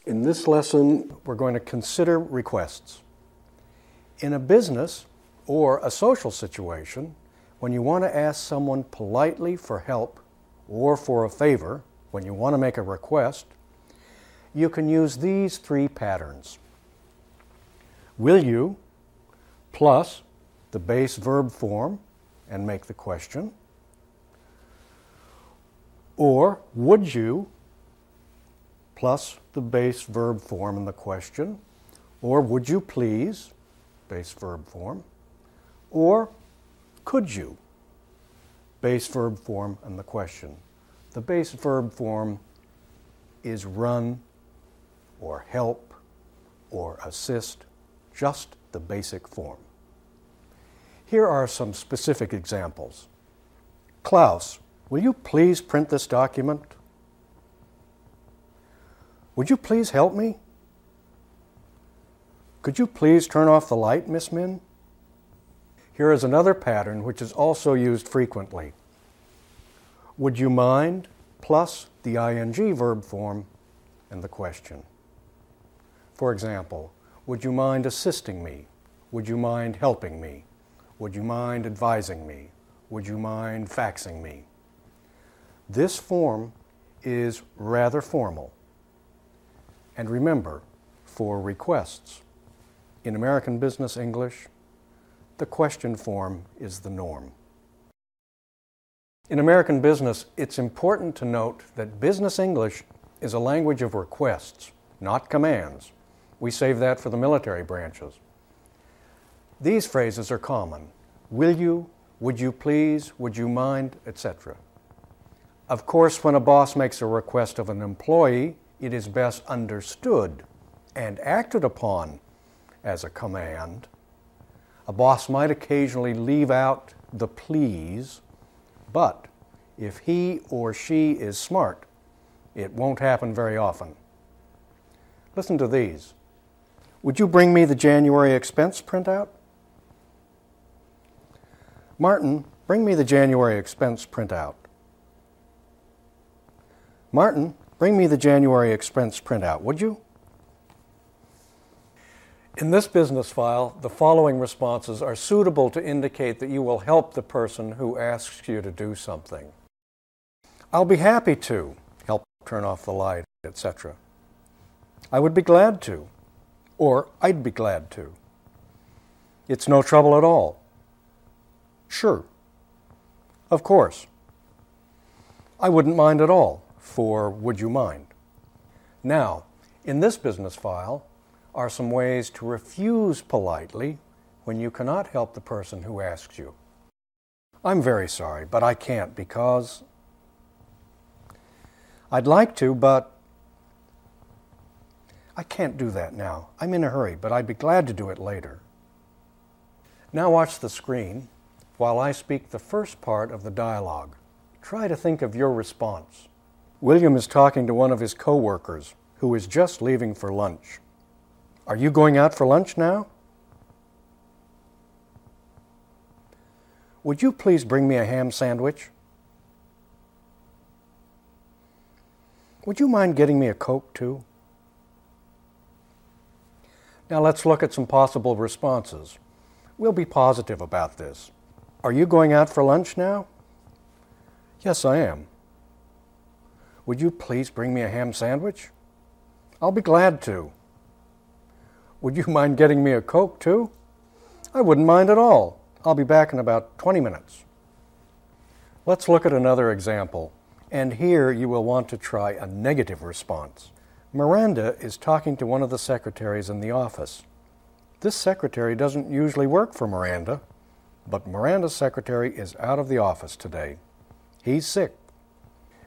In this lesson, we're going to consider requests. In a business or a social situation, when you want to ask someone politely for help or for a favor, when you want to make a request, you can use these three patterns. Will you plus the base verb form and make the question, or would you plus the base verb form and the question, or would you please, base verb form, or could you, base verb form and the question. The base verb form is run or help or assist, just the basic form. Here are some specific examples. Klaus, will you please print this document? Would you please help me? Could you please turn off the light, Miss Min? Here is another pattern which is also used frequently. Would you mind plus the ing verb form and the question. For example, would you mind assisting me? Would you mind helping me? Would you mind advising me? Would you mind faxing me? This form is rather formal. And remember, for requests, in American Business English, the question form is the norm. In American business, it's important to note that business English is a language of requests, not commands. We save that for the military branches. These phrases are common. Will you, would you please, would you mind, etc. Of course, when a boss makes a request of an employee, it is best understood and acted upon as a command. A boss might occasionally leave out the please, but if he or she is smart, it won't happen very often. Listen to these. Would you bring me the January expense printout? Martin, bring me the January expense printout. Martin, bring me the January expense printout, would you? In this business file, the following responses are suitable to indicate that you will help the person who asks you to do something. I'll be happy to help turn off the light, etc. I would be glad to, or I'd be glad to. It's no trouble at all. Sure. Of course. I wouldn't mind at all, for would you mind? Now, in this business file are some ways to refuse politely when you cannot help the person who asks you. I'm very sorry, but I can't because... I'd like to, but... I can't do that now. I'm in a hurry, but I'd be glad to do it later. Now watch the screen while I speak the first part of the dialogue. Try to think of your response. William is talking to one of his co-workers who is just leaving for lunch. Are you going out for lunch now? Would you please bring me a ham sandwich? Would you mind getting me a Coke too? Now let's look at some possible responses. We'll be positive about this. Are you going out for lunch now? Yes, I am. Would you please bring me a ham sandwich? I'll be glad to. Would you mind getting me a Coke too? I wouldn't mind at all. I'll be back in about 20 minutes. Let's look at another example, and here you will want to try a negative response. Miranda is talking to one of the secretaries in the office. This secretary doesn't usually work for Miranda, but Miranda's secretary is out of the office today. He's sick.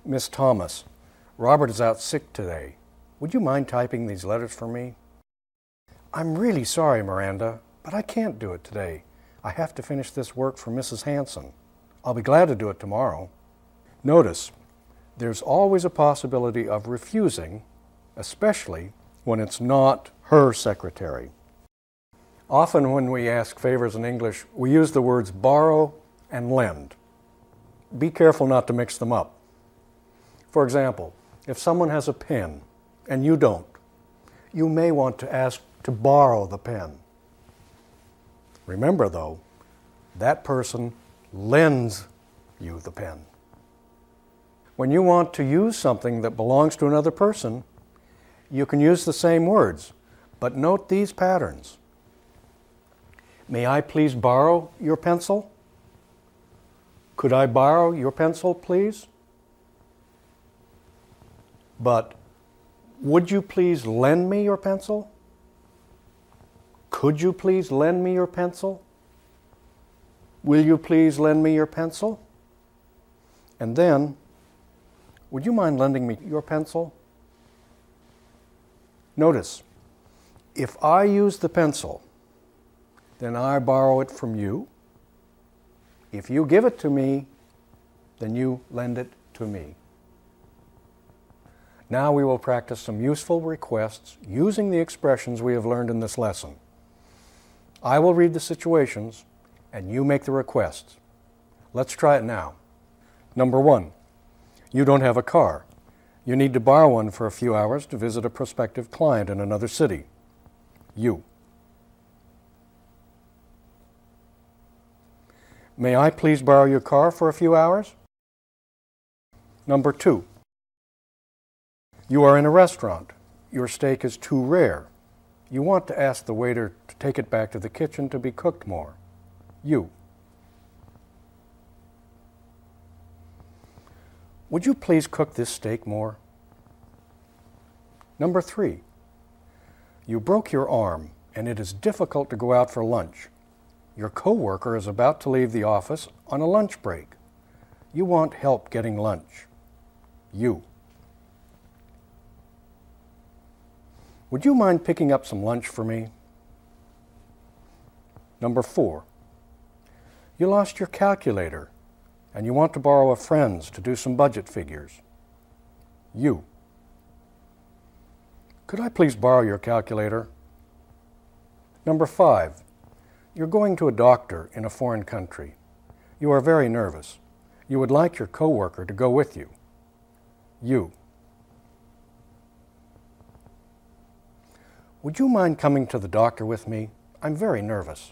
Miss Thomas, Robert is out sick today. Would you mind typing these letters for me? I'm really sorry, Miranda, but I can't do it today. I have to finish this work for Mrs. Hanson. I'll be glad to do it tomorrow. Notice, there's always a possibility of refusing, especially when it's not her secretary. Often when we ask favors in English, we use the words borrow and lend. Be careful not to mix them up. For example, if someone has a pen and you don't, you may want to ask to borrow the pen. Remember, though, that person lends you the pen. When you want to use something that belongs to another person, you can use the same words, but note these patterns. May I please borrow your pencil? Could I borrow your pencil, please? But would you please lend me your pencil? Could you please lend me your pencil? Will you please lend me your pencil? And then, would you mind lending me your pencil? Notice, if I use the pencil, then I borrow it from you. If you give it to me, then you lend it to me. Now we will practice some useful requests using the expressions we have learned in this lesson. I will read the situations, and you make the requests. Let's try it now. Number 1, you don't have a car. You need to borrow one for a few hours to visit a prospective client in another city. You. May I please borrow your car for a few hours? Number 2, you are in a restaurant. Your steak is too rare. You want to ask the waiter to take it back to the kitchen to be cooked more. You. Would you please cook this steak more? Number 3, you broke your arm and it is difficult to go out for lunch. Your coworker is about to leave the office on a lunch break. You want help getting lunch. You. Would you mind picking up some lunch for me? Number 4, you lost your calculator and you want to borrow a friend's to do some budget figures. You. Could I please borrow your calculator? Number 5, you're going to a doctor in a foreign country. You are very nervous. You would like your coworker to go with you. You. Would you mind coming to the doctor with me? I'm very nervous.